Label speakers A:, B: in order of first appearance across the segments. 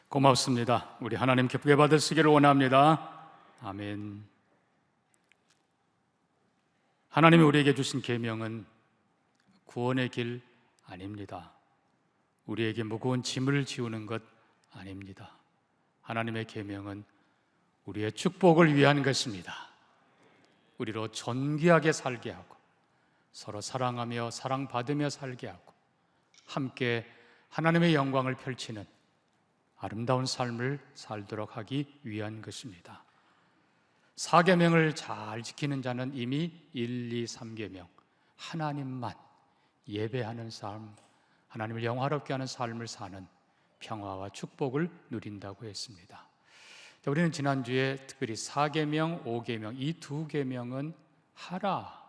A: 고맙습니다. 우리 하나님 기쁘게 받으시기를 원합니다. 아멘. 하나님이 우리에게 주신 계명은 구원의 길 아닙니다. 우리에게 무거운 짐을 지우는 것 아닙니다. 하나님의 계명은 우리의 축복을 위한 것입니다. 우리로 존귀하게 살게 하고 서로 사랑하며 사랑받으며 살게 하고 함께 하나님의 영광을 펼치는 아름다운 삶을 살도록 하기 위한 것입니다. 4계명을 잘 지키는 자는 이미 1, 2, 3계명 하나님만 예배하는 삶, 하나님을 영화롭게 하는 삶을 사는 평화와 축복을 누린다고 했습니다. 우리는 지난주에 특별히 4계명, 5계명 이 2계명은 하라,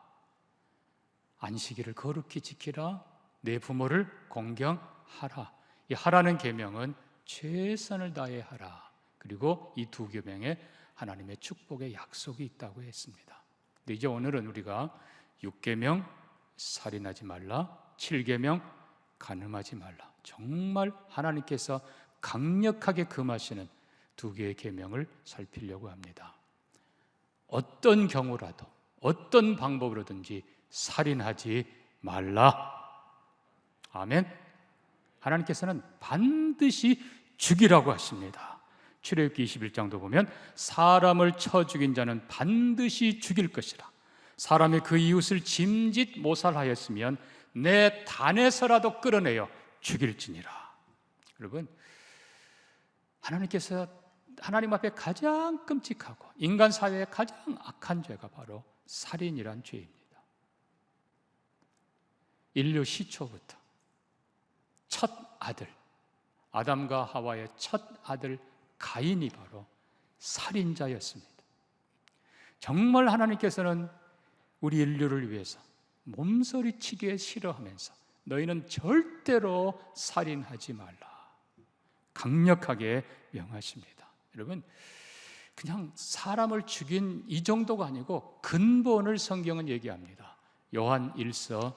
A: 안식일을 거룩히 지키라, 내 부모를 공경하라. 이 하라는 계명은 최선을 다해 하라. 그리고 이 2계명에 하나님의 축복의 약속이 있다고 했습니다. 근데 이제 오늘은 우리가 6계명 살인하지 말라, 7계명 간음하지 말라. 정말 하나님께서 강력하게 금하시는 2개의 계명을 살피려고 합니다. 어떤 경우라도 어떤 방법으로든지 살인하지 말라. 아멘. 하나님께서는 반드시 죽이라고 하십니다. 출애굽기 21장도 보면 사람을 쳐 죽인 자는 반드시 죽일 것이라. 사람이 그 이웃을 짐짓 모살하였으면 내 단에서라도 끌어내어 죽일지니라. 여러분, 하나님께서 하나님 앞에 가장 끔찍하고 인간 사회의 가장 악한 죄가 바로 살인이란 죄입니다. 인류 시초부터 첫 아들 아담과 하와의 첫 아들 가인이 바로 살인자였습니다. 정말 하나님께서는 우리 인류를 위해서 몸서리치게 싫어하면서 너희는 절대로 살인하지 말라 강력하게 명하십니다. 여러분, 그냥 사람을 죽인 이 정도가 아니고 근본을 성경은 얘기합니다. 요한 1서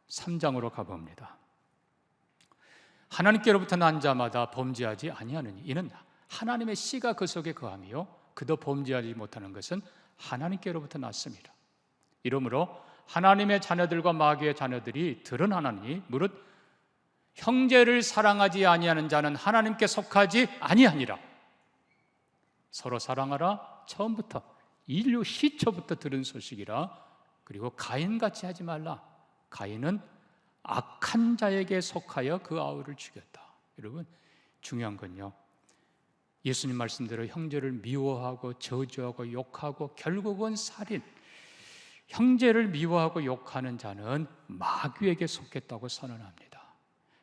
A: 3장으로 가봅니다. 하나님께로부터 난 자마다 범죄하지 아니하느니 이는 하나님의 씨가 그 속에 거하며 그도 범죄하지 못하는 것은 하나님께로부터 났습니다. 이러므로 하나님의 자녀들과 마귀의 자녀들이 드러나나니 무릇 형제를 사랑하지 아니하는 자는 하나님께 속하지 아니하니라. 서로 사랑하라. 처음부터 인류 시초부터 들은 소식이라. 그리고 가인같이 하지 말라. 가인은 악한 자에게 속하여 그 아우를 죽였다. 여러분, 중요한 건요, 예수님 말씀대로 형제를 미워하고 저주하고 욕하고 결국은 살인, 형제를 미워하고 욕하는 자는 마귀에게 속했다고 선언합니다.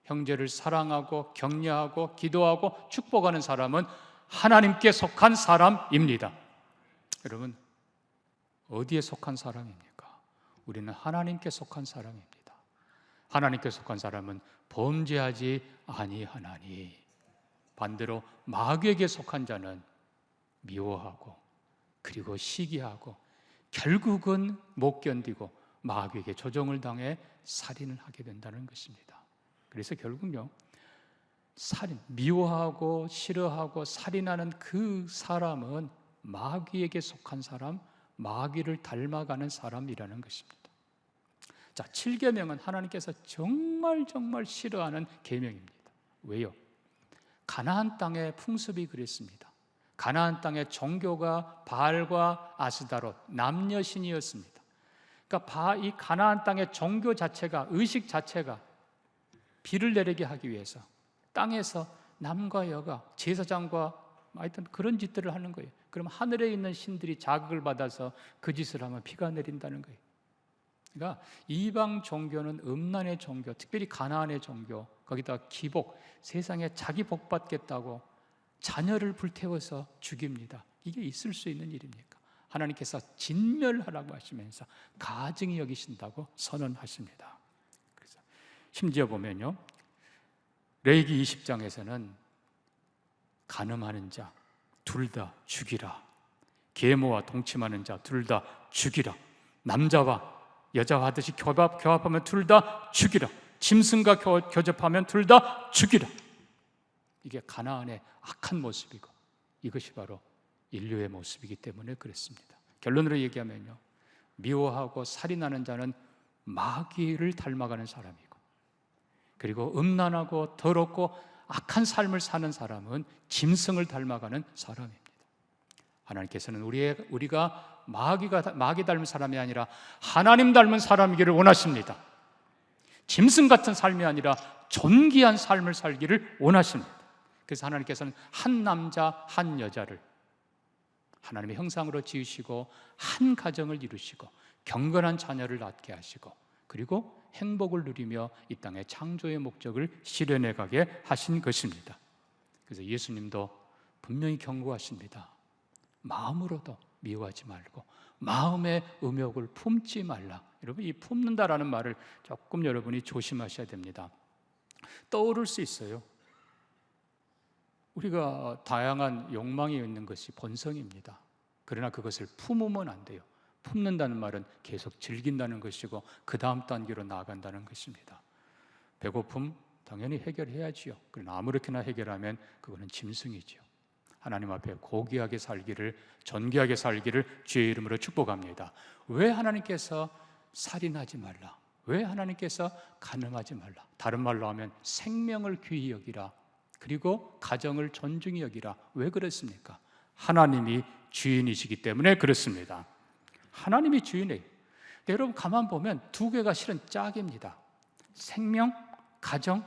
A: 형제를 사랑하고 격려하고 기도하고 축복하는 사람은 하나님께 속한 사람입니다. 여러분, 어디에 속한 사람입니까? 우리는 하나님께 속한 사람입니다. 하나님께 속한 사람은 범죄하지 아니하나니, 반대로 마귀에게 속한 자는 미워하고 그리고 시기하고 결국은 못 견디고 마귀에게 조종을 당해 살인을 하게 된다는 것입니다. 그래서 결국요, 살인, 미워하고 싫어하고 살인하는 그 사람은 마귀에게 속한 사람, 마귀를 닮아가는 사람이라는 것입니다. 자, 7계명은 하나님께서 정말 싫어하는 계명입니다. 왜요? 가나안 땅의 풍습이 그랬습니다. 가나안 땅의 종교가 바알과 아스다롯, 남녀 신이었습니다. 그러니까 이 가나안 땅의 종교 자체가, 의식 자체가 비를 내리게 하기 위해서 땅에서 남과 여가, 제사장과 하여튼 그런 짓들을 하는 거예요. 그럼 하늘에 있는 신들이 자극을 받아서 그 짓을 하면 비가 내린다는 거예요. 그러니까 이방 종교는 음란의 종교, 특별히 가나안의 종교, 거기다 기복, 세상에 자기 복 받겠다고 자녀를 불태워서 죽입니다. 이게 있을 수 있는 일입니까? 하나님께서 진멸하라고 하시면서 가증히 여기신다고 선언하십니다. 그래서 심지어 보면요, 레위기 20장에서는 간음하는 자 둘 다 죽이라, 계모와 동침하는 자 둘 다 죽이라, 남자와 여자와 하듯이 교합하면 둘 다 죽이라, 짐승과 교접하면 둘 다 죽이라. 이게 가나안의 악한 모습이고 이것이 바로 인류의 모습이기 때문에 그렇습니다. 결론으로 얘기하면요, 미워하고 살인하는 자는 마귀를 닮아가는 사람이고, 그리고 음란하고 더럽고 악한 삶을 사는 사람은 짐승을 닮아가는 사람입니다. 하나님께서는 우리가 마귀 닮은 사람이 아니라 하나님 닮은 사람이기를 원하십니다. 짐승 같은 삶이 아니라 존귀한 삶을 살기를 원하십니다. 그래서 하나님께서는 한 남자 한 여자를 하나님의 형상으로 지으시고 한 가정을 이루시고 경건한 자녀를 낳게 하시고 그리고 행복을 누리며 이 땅의 창조의 목적을 실현해 가게 하신 것입니다. 그래서 예수님도 분명히 경고하십니다. 마음으로도 미워하지 말고 마음의 음욕을 품지 말라. 여러분, 이 품는다라는 말을 조금 여러분이 조심하셔야 됩니다. 떠오를 수 있어요. 우리가 다양한 욕망이 있는 것이 본성입니다. 그러나 그것을 품으면 안 돼요. 품는다는 말은 계속 즐긴다는 것이고 그 다음 단계로 나아간다는 것입니다. 배고픔 당연히 해결해야지요. 그러나 아무렇게나 해결하면 그거는 짐승이지요. 하나님 앞에 고귀하게 살기를, 존귀하게 살기를 주의 이름으로 축복합니다. 왜 하나님께서 살인하지 말라? 왜 하나님께서 간음하지 말라? 다른 말로 하면 생명을 귀히 여기라, 그리고 가정을 존중히 여기라. 왜 그렇습니까? 하나님이 주인이시기 때문에 그렇습니다. 하나님이 주인이에요. 근데 여러분 가만 보면 두 개가 실은 짝입니다. 생명, 가정.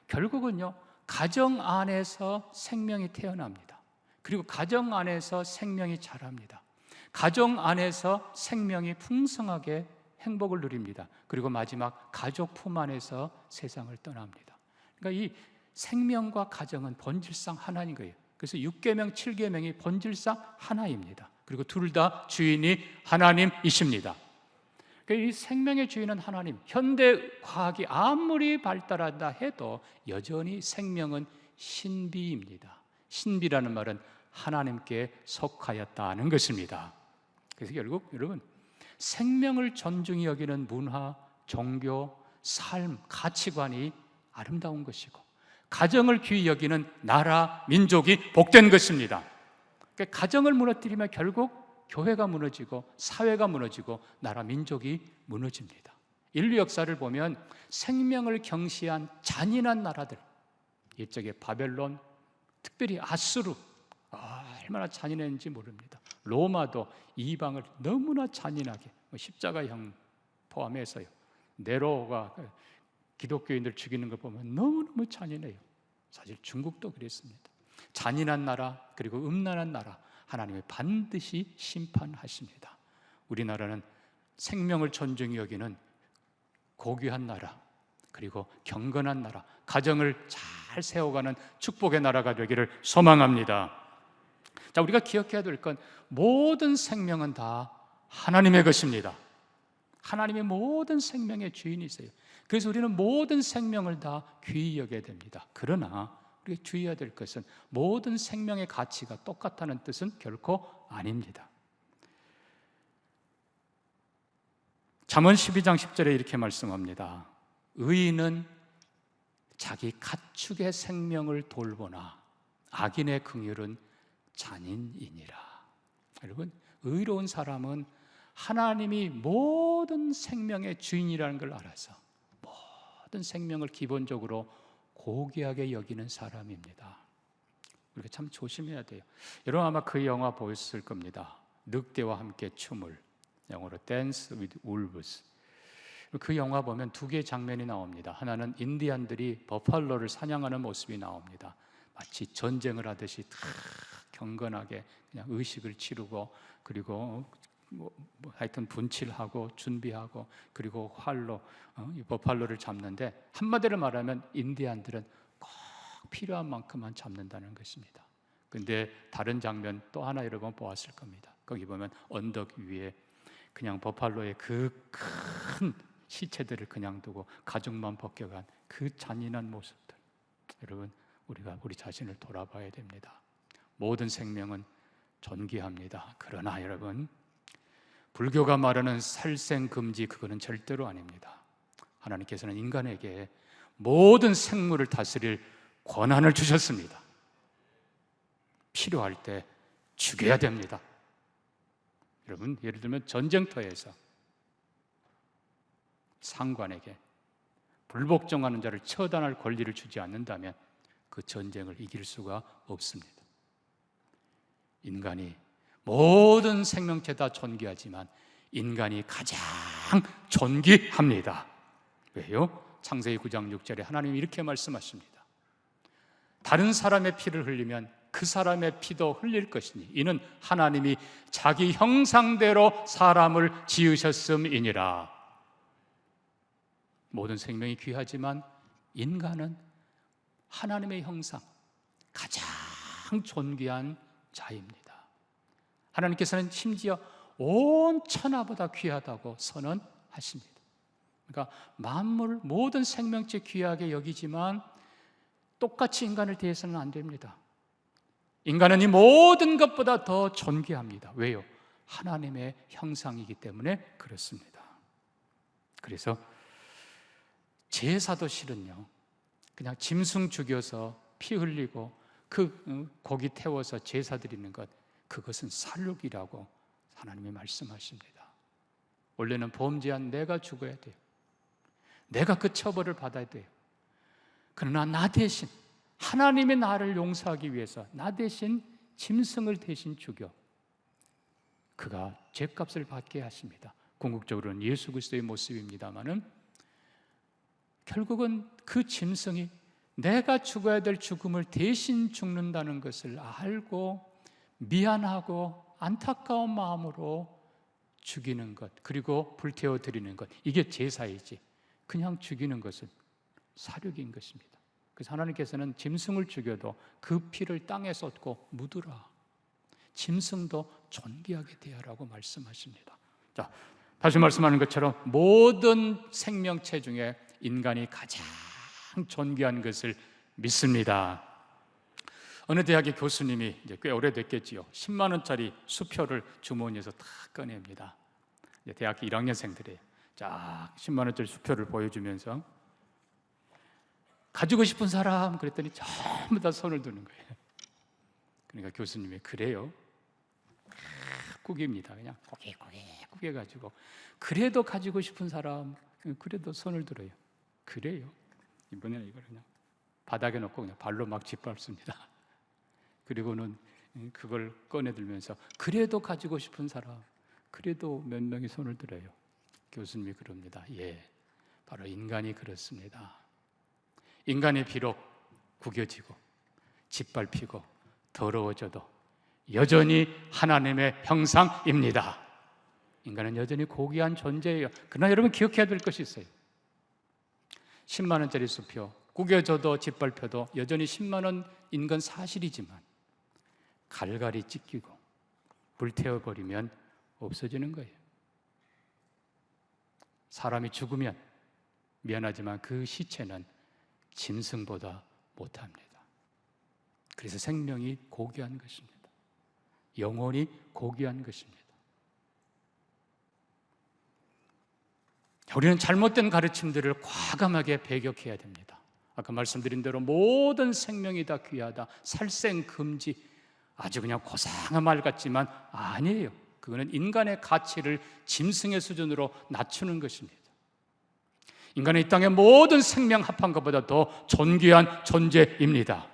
A: 결국은요, 가정 안에서 생명이 태어납니다. 그리고 가정 안에서 생명이 자랍니다. 가정 안에서 생명이 풍성하게 행복을 누립니다. 그리고 마지막 가족 품 안에서 세상을 떠납니다. 그러니까 이 생명과 가정은 본질상 하나인 거예요. 그래서 6계명, 7계명이 본질상 하나입니다. 그리고 둘 다 주인이 하나님이십니다. 그러니까 이 생명의 주인은 하나님. 현대 과학이 아무리 발달한다 해도 여전히 생명은 신비입니다. 신비라는 말은 하나님께 속하였다는 것입니다. 그래서 결국 여러분, 생명을 존중히 여기는 문화, 종교, 삶, 가치관이 아름다운 것이고 가정을 귀히 여기는 나라, 민족이 복된 것입니다. 그러니까 가정을 무너뜨리면 결국 교회가 무너지고 사회가 무너지고 나라, 민족이 무너집니다. 인류 역사를 보면 생명을 경시한 잔인한 나라들, 옛적에 바벨론, 특별히 아수르, 얼마나 잔인했는지 모릅니다. 로마도 이방을 너무나 잔인하게, 십자가형 포함해서요. 네로가 기독교인들 죽이는 걸 보면 너무너무 잔인해요. 사실 중국도 그랬습니다. 잔인한 나라, 그리고 음란한 나라, 하나님이 반드시 심판하십니다. 우리나라는 생명을 존중히 여기는 고귀한 나라, 그리고 경건한 나라, 가정을 잘 세워가는 축복의 나라가 되기를 소망합니다. 자, 우리가 기억해야 될 건 모든 생명은 다 하나님의 것입니다. 하나님의 모든 생명의 주인이세요. 그래서 우리는 모든 생명을 다 귀히 여겨야 됩니다. 그러나 우리가 주의해야 될 것은 모든 생명의 가치가 똑같다는 뜻은 결코 아닙니다. 잠언 12장 10절에 이렇게 말씀합니다. 의인은 자기 가축의 생명을 돌보나 악인의 긍휼은 잔인이니라. 여러분, 의로운 사람은 하나님이 모든 생명의 주인이라는 걸 알아서 모든 생명을 기본적으로 고귀하게 여기는 사람입니다. 우리가 참 조심해야 돼요. 여러분 아마 그 영화 보셨을 겁니다. 늑대와 함께 춤을, 영어로 Dance with Wolves. 그 영화 보면 두 개의 장면이 나옵니다. 하나는 인디안들이 버팔로를 사냥하는 모습이 나옵니다. 마치 전쟁을 하듯이 다 경건하게 그냥 의식을 치르고, 그리고 하여튼 분칠하고 준비하고, 그리고 활로 이 버팔로를 잡는데, 한마디로 말하면 인디안들은 꼭 필요한 만큼만 잡는다는 것입니다. 근데 다른 장면 또 하나 여러분 보았을 겁니다. 거기 보면 언덕 위에 그냥 버팔로의 그 큰 시체들을 그냥 두고 가죽만 벗겨간 그 잔인한 모습들. 여러분, 우리가 우리 자신을 돌아봐야 됩니다. 모든 생명은 존귀합니다. 그러나 여러분, 불교가 말하는 살생금지, 그거는 절대로 아닙니다. 하나님께서는 인간에게 모든 생물을 다스릴 권한을 주셨습니다. 필요할 때 죽여야 됩니다. 여러분, 예를 들면 전쟁터에서 상관에게 불복종하는 자를 처단할 권리를 주지 않는다면 그 전쟁을 이길 수가 없습니다. 인간이 모든 생명체 다 존귀하지만 인간이 가장 존귀합니다. 왜요? 창세기 9장 6절에 하나님이 이렇게 말씀하십니다. 다른 사람의 피를 흘리면 그 사람의 피도 흘릴 것이니 이는 하나님이 자기 형상대로 사람을 지으셨음이니라. 모든 생명이 귀하지만 인간은 하나님의 형상, 가장 존귀한 자입니다. 하나님께서는 심지어 온 천하보다 귀하다고 선언하십니다. 그러니까 만물 모든 생명체 귀하게 여기지만 똑같이 인간을 대해서는 안 됩니다. 인간은 이 모든 것보다 더 존귀합니다. 왜요? 하나님의 형상이기 때문에 그렇습니다. 그래서 제사도 실은요, 그냥 짐승 죽여서 피 흘리고 그 고기 태워서 제사 드리는 것, 그것은 살육이라고 하나님이 말씀하십니다. 원래는 범죄한 내가 죽어야 돼요. 내가 그 처벌을 받아야 돼요. 그러나 나 대신 하나님이 나를 용서하기 위해서 나 대신 짐승을 대신 죽여 그가 죄값을 받게 하십니다. 궁극적으로는 예수 그리스도의 모습입니다마는 결국은 그 짐승이 내가 죽어야 될 죽음을 대신 죽는다는 것을 알고 미안하고 안타까운 마음으로 죽이는 것, 그리고 불태워 드리는 것, 이게 제사이지 그냥 죽이는 것은 살육인 것입니다. 그래서 하나님께서는 짐승을 죽여도 그 피를 땅에 쏟고 묻으라, 짐승도 존귀하게 대하라고 말씀하십니다. 자, 다시 말씀하는 것처럼 모든 생명체 중에 인간이 가장 존귀한 것을 믿습니다. 어느 대학의 교수님이 이제 꽤 오래됐겠지요. 10만 원짜리 수표를 주머니에서 탁 꺼냅니다. 이제 대학교 1학년생들이에요. 쫙 10만 원짜리 수표를 보여주면서 가지고 싶은 사람 그랬더니 전부 다 손을 드는 거예요. 그러니까 교수님이 그래요? 꾸깁니다. 그냥 꾸겨 가지고 그래도 가지고 싶은 사람 그래도 손을 들어요. 그래요? 이번에는 이걸 그냥 바닥에 놓고 그냥 발로 막 짓밟습니다. 그리고는 그걸 꺼내들면서 그래도 가지고 싶은 사람 그래도 몇 명이 손을 들어요. 교수님이 그럽니다. 예, 바로 인간이 그렇습니다. 인간이 비록 구겨지고 짓밟히고 더러워져도 여전히 하나님의 형상입니다. 인간은 여전히 고귀한 존재예요. 그러나 여러분 기억해야 될 것이 있어요. 10만 원짜리 수표 구겨져도 짓밟혀도 여전히 10만 원인 건 사실이지만 갈갈이 찢기고 불태워버리면 없어지는 거예요. 사람이 죽으면 미안하지만 그 시체는 짐승보다 못합니다. 그래서 생명이 고귀한 것입니다. 영혼이 고귀한 것입니다. 우리는 잘못된 가르침들을 과감하게 배격해야 됩니다. 아까 말씀드린 대로 모든 생명이 다 귀하다, 살생금지, 아주 그냥 고상한 말 같지만 아니에요. 그거는 인간의 가치를 짐승의 수준으로 낮추는 것입니다. 인간은 이 땅의 모든 생명 합한 것보다 더 존귀한 존재입니다.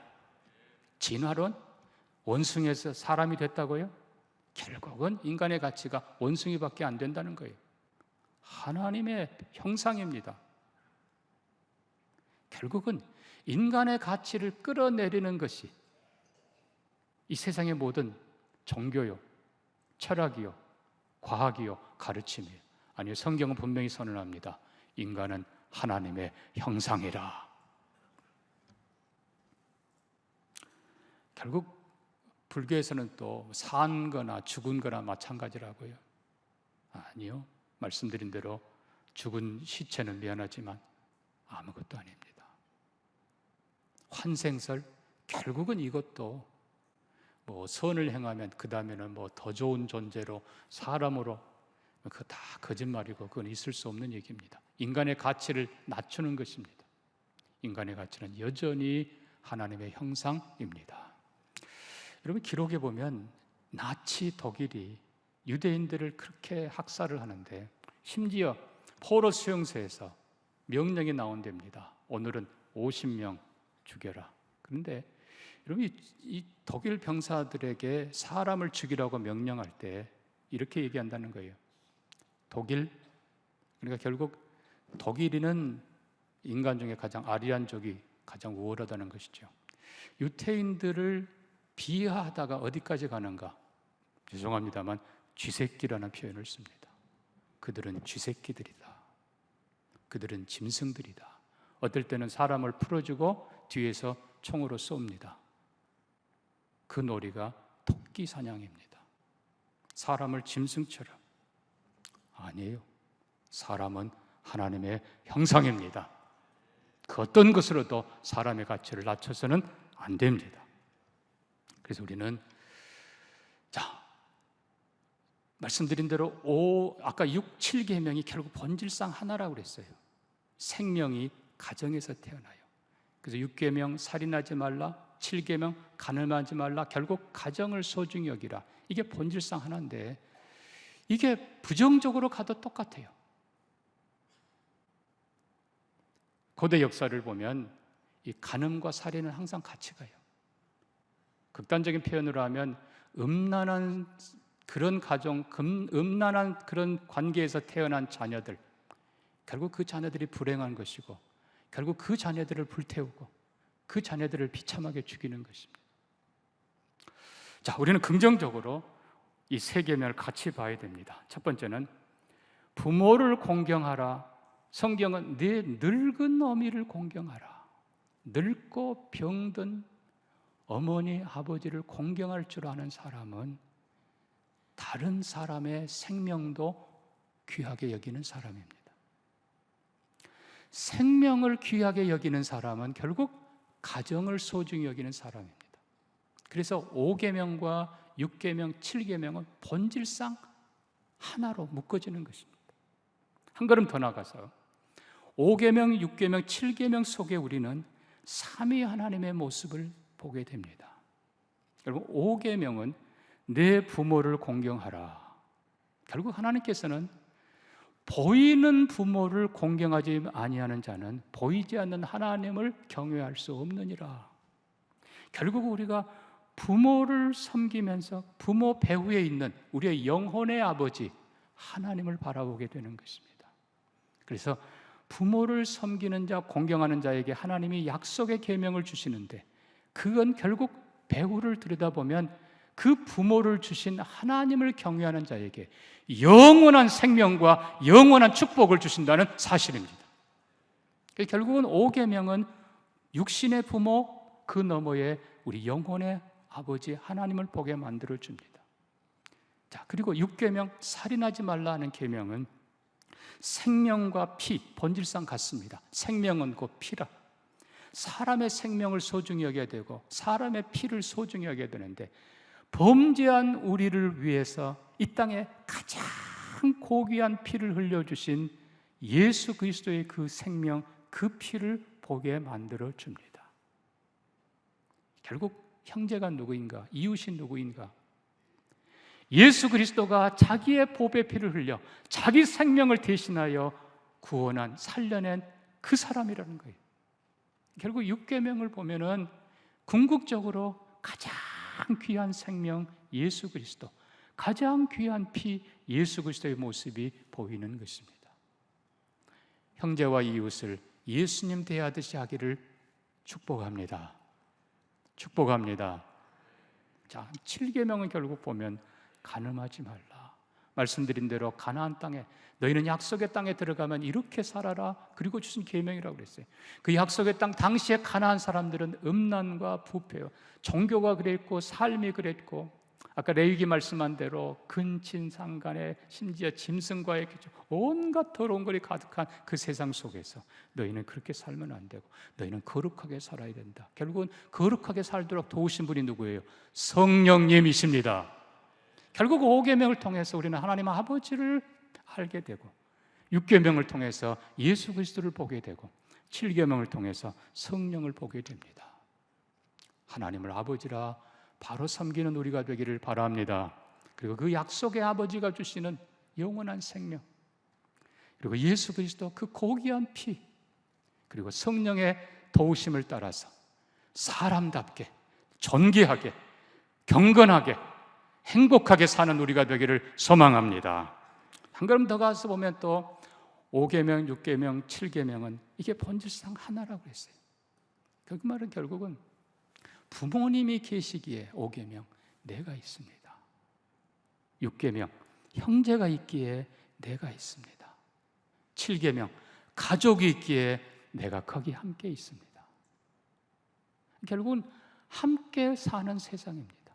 A: 진화론? 원숭이에서 사람이 됐다고요? 결국은 인간의 가치가 원숭이밖에 안 된다는 거예요. 하나님의 형상입니다. 결국은 인간의 가치를 끌어내리는 것이 이 세상의 모든 종교요, 철학이요, 과학이요, 가르침이에요. 아니요, 성경은 분명히 선언합니다. 인간은 하나님의 형상이라. 결국 불교에서는 또 산 거나 죽은 거나 마찬가지라고요. 아니요, 말씀드린 대로 죽은 시체는 미안하지만 아무것도 아닙니다. 환생설, 결국은 이것도 뭐 선을 행하면 그 다음에는 뭐 더 좋은 존재로 사람으로, 그거 다 거짓말이고 그건 있을 수 없는 얘기입니다. 인간의 가치를 낮추는 것입니다. 인간의 가치는 여전히 하나님의 형상입니다. 여러분, 기록에 보면 나치 독일이 유대인들을 그렇게 학살을 하는데 심지어 포로 수용소에서 명령이 나온답니다. 오늘은 50명 죽여라. 그런데 여러분, 이 독일 병사들에게 사람을 죽이라고 명령할 때 이렇게 얘기한다는 거예요. 독일, 그러니까 결국 독일인은 인간 중에 가장 아리안족이 가장 우월하다는 것이죠. 유태인들을 비하하다가 어디까지 가는가? 죄송합니다만 쥐새끼라는 표현을 씁니다. 그들은 쥐새끼들이다. 그들은 짐승들이다. 어떨 때는 사람을 풀어주고 뒤에서 총으로 쏩니다. 그 놀이가 토끼 사냥입니다. 사람을 짐승처럼. 아니에요. 사람은 하나님의 형상입니다. 그 어떤 것으로도 사람의 가치를 낮춰서는 안 됩니다. 그래서 우리는 말씀드린 대로 아까 6, 7계명이 결국 본질상 하나라고 그랬어요. 생명이 가정에서 태어나요. 그래서 6계명 살인하지 말라, 7계명 간음하지 말라, 결국 가정을 소중히 여기라. 이게 본질상 하나인데 이게 부정적으로 가도 똑같아요. 고대 역사를 보면 이 간음과 살인은 항상 같이 가요. 극단적인 표현으로 하면 음란한 그런 가정, 음란한 그런 관계에서 태어난 자녀들, 결국 그 자녀들이 불행한 것이고 결국 그 자녀들을 불태우고 그 자녀들을 비참하게 죽이는 것입니다. 자, 우리는 긍정적으로 이 세 계명을 같이 봐야 됩니다. 첫 번째는 부모를 공경하라. 성경은 네 늙은 어미를 공경하라. 늙고 병든 어머니, 아버지를 공경할 줄 아는 사람은 다른 사람의 생명도 귀하게 여기는 사람입니다. 생명을 귀하게 여기는 사람은 결국 가정을 소중히 여기는 사람입니다. 그래서 5계명과 6계명, 7계명은 본질상 하나로 묶어지는 것입니다. 한 걸음 더 나가서 5계명, 6계명, 7계명 속에 우리는 삼위 하나님의 모습을 보게 됩니다. 여러분, 5계명은 내 부모를 공경하라. 결국 하나님께서는 보이는 부모를 공경하지 아니하는 자는 보이지 않는 하나님을 경외할 수 없느니라. 결국 우리가 부모를 섬기면서 부모 배후에 있는 우리의 영혼의 아버지 하나님을 바라보게 되는 것입니다. 그래서 부모를 섬기는 자, 공경하는 자에게 하나님이 약속의 계명을 주시는데 그건 결국 배후를 들여다보면 그 부모를 주신 하나님을 경외하는 자에게 영원한 생명과 영원한 축복을 주신다는 사실입니다. 결국은 5계명은 육신의 부모, 그 너머에 우리 영혼의 아버지 하나님을 보게 만들어 줍니다. 자, 그리고 6계명 살인하지 말라 하는 계명은 생명과 피, 본질상 같습니다. 생명은 곧 피라. 사람의 생명을 소중히 여겨야 되고 사람의 피를 소중히 여겨야 되는데 범죄한 우리를 위해서 이 땅에 가장 고귀한 피를 흘려주신 예수 그리스도의 그 생명, 그 피를 보게 만들어 줍니다. 결국 형제가 누구인가? 이웃이 누구인가? 예수 그리스도가 자기의 보배 피를 흘려 자기 생명을 대신하여 구원한, 살려낸 그 사람이라는 거예요. 결국 6계명을 보면은 궁극적으로 가장 귀한 생명 예수 그리스도, 가장 귀한 피 예수 그리스도의 모습이 보이는 것입니다. 형제와 이웃을 예수님 대하듯이 하기를 축복합니다. 축복합니다. 자, 7계명은 결국 보면 간음하지 말라. 말씀드린 대로 가나안 땅에 너희는 약속의 땅에 들어가면 이렇게 살아라. 그리고 주신 계명이라고 그랬어요. 그 약속의 땅 당시에 가나안 사람들은 음란과 부패요, 종교가 그랬고 삶이 그랬고 아까 레위기 말씀한 대로 근친상간에 심지어 짐승과의 온갖 더러운 것이 가득한 그 세상 속에서 너희는 그렇게 살면 안 되고 너희는 거룩하게 살아야 된다. 결국은 거룩하게 살도록 도우신 분이 누구예요? 성령님이십니다. 결국 5계명을 통해서 우리는 하나님 아버지를 알게 되고 6계명을 통해서 예수 그리스도를 보게 되고 7계명을 통해서 성령을 보게 됩니다. 하나님을 아버지라 바로 섬기는 우리가 되기를 바랍니다. 그리고 그 약속의 아버지가 주시는 영원한 생명, 그리고 예수 그리스도 그 고귀한 피, 그리고 성령의 도우심을 따라서 사람답게, 존귀하게, 경건하게, 행복하게 사는 우리가 되기를 소망합니다. 한 걸음 더 가서 보면 또 5계명, 6계명, 7계명은 이게 본질상 하나라고 했어요. 그 말은 결국은 부모님이 계시기에 5계명, 내가 있습니다. 6계명, 형제가 있기에 내가 있습니다. 7계명, 가족이 있기에 내가 거기 함께 있습니다. 결국은 함께 사는 세상입니다.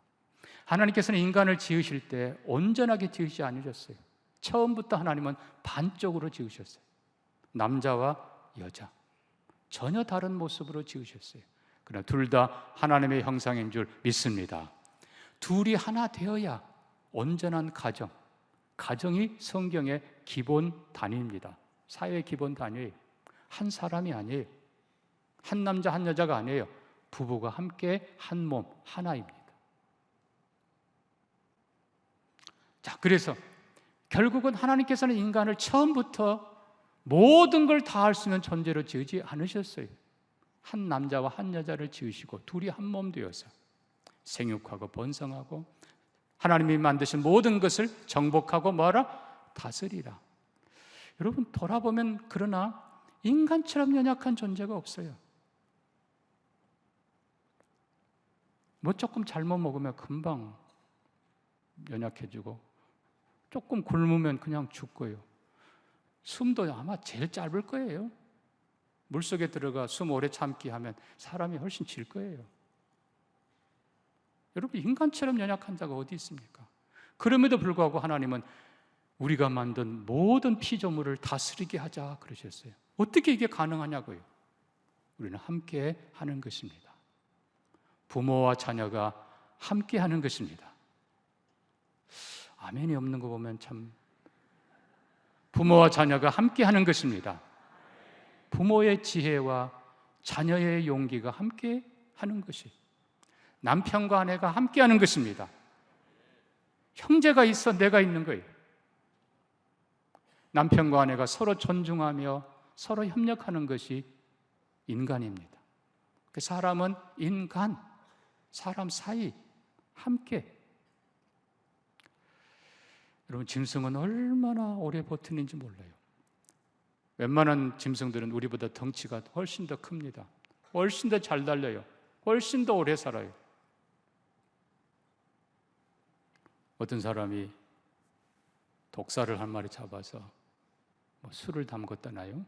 A: 하나님께서는 인간을 지으실 때 온전하게 지으시지 않으셨어요. 처음부터 하나님은 반쪽으로 지으셨어요. 남자와 여자, 전혀 다른 모습으로 지으셨어요. 그러나 둘 다 하나님의 형상인 줄 믿습니다. 둘이 하나 되어야 온전한 가정, 가정이 성경의 기본 단위입니다. 사회의 기본 단위예요. 한 사람이 아니에요. 한 남자 한 여자가 아니에요. 부부가 함께 한 몸 하나입니다. 자, 그래서 결국은 하나님께서는 인간을 처음부터 모든 걸 다 할 수 있는 존재로 지으지 않으셨어요. 한 남자와 한 여자를 지으시고 둘이 한 몸 되어서 생육하고 번성하고 하나님이 만드신 모든 것을 정복하고 뭐하라? 다스리라. 여러분 돌아보면 그러나 인간처럼 연약한 존재가 없어요. 뭐 조금 잘못 먹으면 금방 연약해지고 조금 굶으면 그냥 죽고요. 숨도 아마 제일 짧을 거예요. 물속에 들어가 숨 오래 참기 하면 사람이 훨씬 질 거예요. 여러분 인간처럼 연약한 자가 어디 있습니까? 그럼에도 불구하고 하나님은 우리가 만든 모든 피조물을 다스리게 하자 그러셨어요. 어떻게 이게 가능하냐고요. 우리는 함께 하는 것입니다. 부모와 자녀가 함께 하는 것입니다. 아멘이 없는 거 보면 참, 부모와 자녀가 함께 하는 것입니다. 부모의 지혜와 자녀의 용기가 함께 하는 것이, 남편과 아내가 함께 하는 것입니다. 형제가 있어 내가 있는 거예요. 남편과 아내가 서로 존중하며 서로 협력하는 것이 인간입니다. 그 사람은 인간, 사람 사이 함께. 여러분 짐승은 얼마나 오래 버티는지 몰라요. 웬만한 짐승들은 우리보다 덩치가 훨씬 더 큽니다. 훨씬 더 잘 달려요. 훨씬 더 오래 살아요. 어떤 사람이 독사를 한 마리 잡아서 술을 담궜다나요?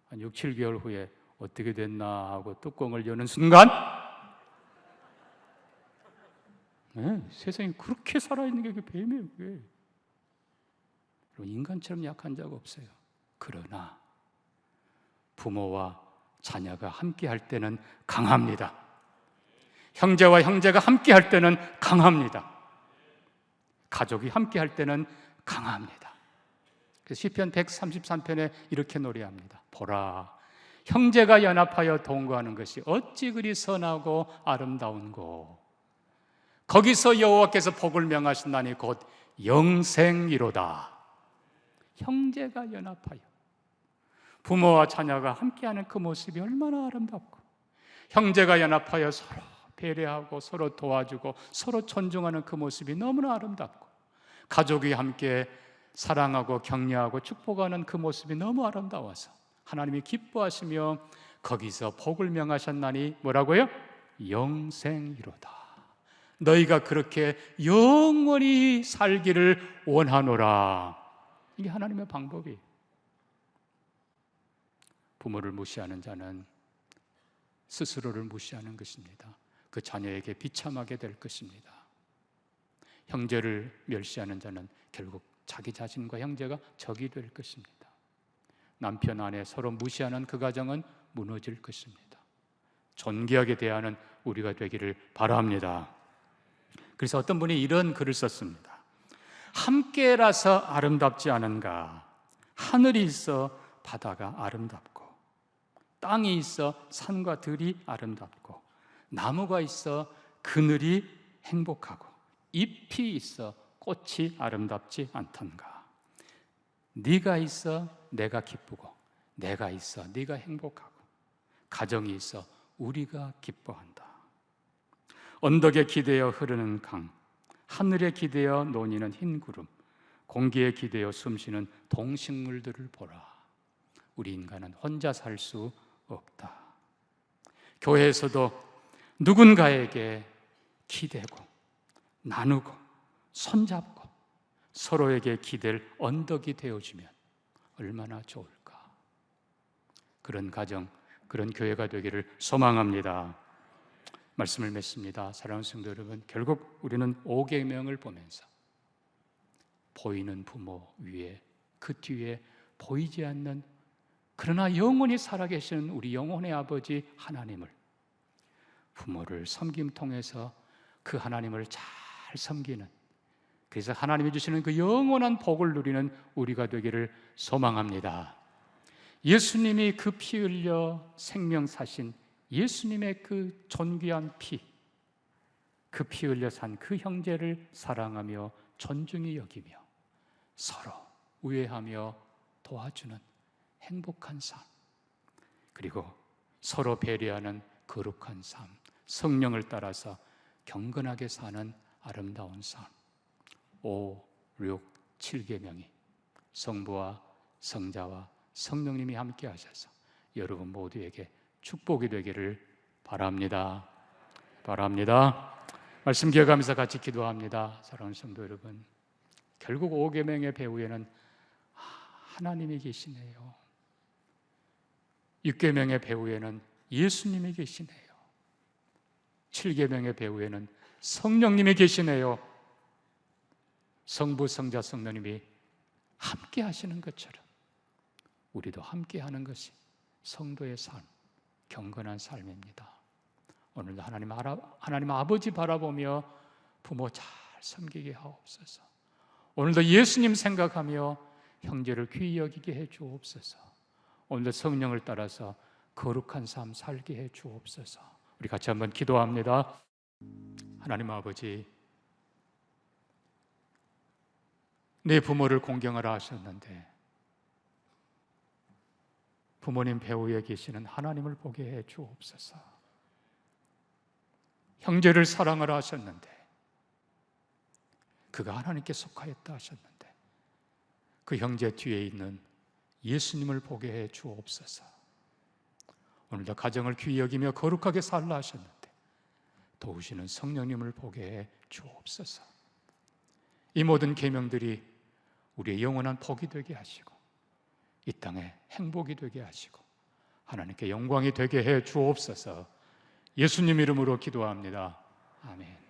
A: 한 6, 7개월 후에 어떻게 됐나 하고 뚜껑을 여는 순간 세상에 그렇게 살아있는 게 뱀이에요. 그게. 인간처럼 약한 자가 없어요. 그러나 부모와 자녀가 함께 할 때는 강합니다. 형제와 형제가 함께 할 때는 강합니다. 가족이 함께 할 때는 강합니다. 그래서 시편 133편에 이렇게 노래합니다. 보라, 형제가 연합하여 동거하는 것이 어찌 그리 선하고 아름다운고. 거기서 여호와께서 복을 명하신다니 곧 영생이로다. 형제가 연합하여 부모와 자녀가 함께하는 그 모습이 얼마나 아름답고, 형제가 연합하여 서로 배려하고 서로 도와주고 서로 존중하는 그 모습이 너무나 아름답고, 가족이 함께 사랑하고 격려하고 축복하는 그 모습이 너무 아름다워서 하나님이 기뻐하시며 거기서 복을 명하셨나니 뭐라고요? 영생이로다. 너희가 그렇게 영원히 살기를 원하노라. 이게 하나님의 방법이에요. 부모를 무시하는 자는 스스로를 무시하는 것입니다. 그 자녀에게 비참하게 될 것입니다. 형제를 멸시하는 자는 결국 자기 자신과 형제가 적이 될 것입니다. 남편 아내 서로 무시하는 그 가정은 무너질 것입니다. 존귀하게 대하는 우리가 되기를 바랍니다. 그래서 어떤 분이 이런 글을 썼습니다. 함께라서 아름답지 않은가? 하늘이 있어 바다가 아름답고, 땅이 있어 산과 들이 아름답고, 나무가 있어 그늘이 행복하고 잎이 있어 꽃이 아름답지 않던가. 네가 있어 내가 기쁘고, 내가 있어 네가 행복하고, 가정이 있어 우리가 기뻐한다. 언덕에 기대어 흐르는 강, 하늘에 기대어 논이는 흰 구름, 공기에 기대어 숨쉬는 동식물들을 보라. 우리 인간은 혼자 살 수 없다. 교회에서도 누군가에게 기대고 나누고 손잡고 서로에게 기댈 언덕이 되어주면 얼마나 좋을까. 그런 가정, 그런 교회가 되기를 소망합니다. 말씀을 맺습니다. 사랑하는 성도 여러분, 결국 우리는 5계명을 보면서 보이는 부모 위에, 그 뒤에 보이지 않는 그러나 영원히 살아계시는 우리 영혼의 아버지 하나님을, 부모를 섬김 통해서 그 하나님을 잘 섬기는, 그래서 하나님이 주시는 그 영원한 복을 누리는 우리가 되기를 소망합니다. 예수님이 그 피 흘려 생명 사신 예수님의 그 존귀한 피, 그 피 흘려 산 그 형제를 사랑하며 존중히 여기며 서로 우애하며 도와주는 행복한 삶, 그리고 서로 배려하는 거룩한 삶, 성령을 따라서 경건하게 사는 아름다운 삶, 5, 6, 7계명이 성부와 성자와 성령님이 함께 하셔서 여러분 모두에게 축복이 되기를 바랍니다. 말씀 기억하면서 같이 기도합니다. 사랑하는 성도 여러분, 결국 5계명의 배후에는 하나님이 계시네요. 6계명의 배후에는 예수님이 계시네요. 7계명의 배후에는 성령님이 계시네요. 성부, 성자, 성령님이 함께 하시는 것처럼 우리도 함께 하는 것이 성도의 삶, 경건한 삶입니다. 오늘도 하나님 아버지 바라보며 부모 잘 섬기게 하옵소서. 오늘도 예수님 생각하며 형제를 귀히 여기게 해 주옵소서. 오늘도 성령을 따라서 거룩한 삶 살게 해 주옵소서. 우리 같이 한번 기도합니다. 하나님 아버지, 내 부모를 공경하라 하셨는데 부모님 배후에 계시는 하나님을 보게 해 주옵소서. 형제를 사랑하라 하셨는데 그가 하나님께 속하였다 하셨는데 그 형제 뒤에 있는 예수님을 보게 해 주옵소서. 오늘도 가정을 귀히 여기며 거룩하게 살라 하셨는데 도우시는 성령님을 보게 해 주옵소서. 이 모든 계명들이 우리의 영원한 복이 되게 하시고 이 땅에 행복이 되게 하시고 하나님께 영광이 되게 해 주옵소서. 예수님 이름으로 기도합니다. 아멘.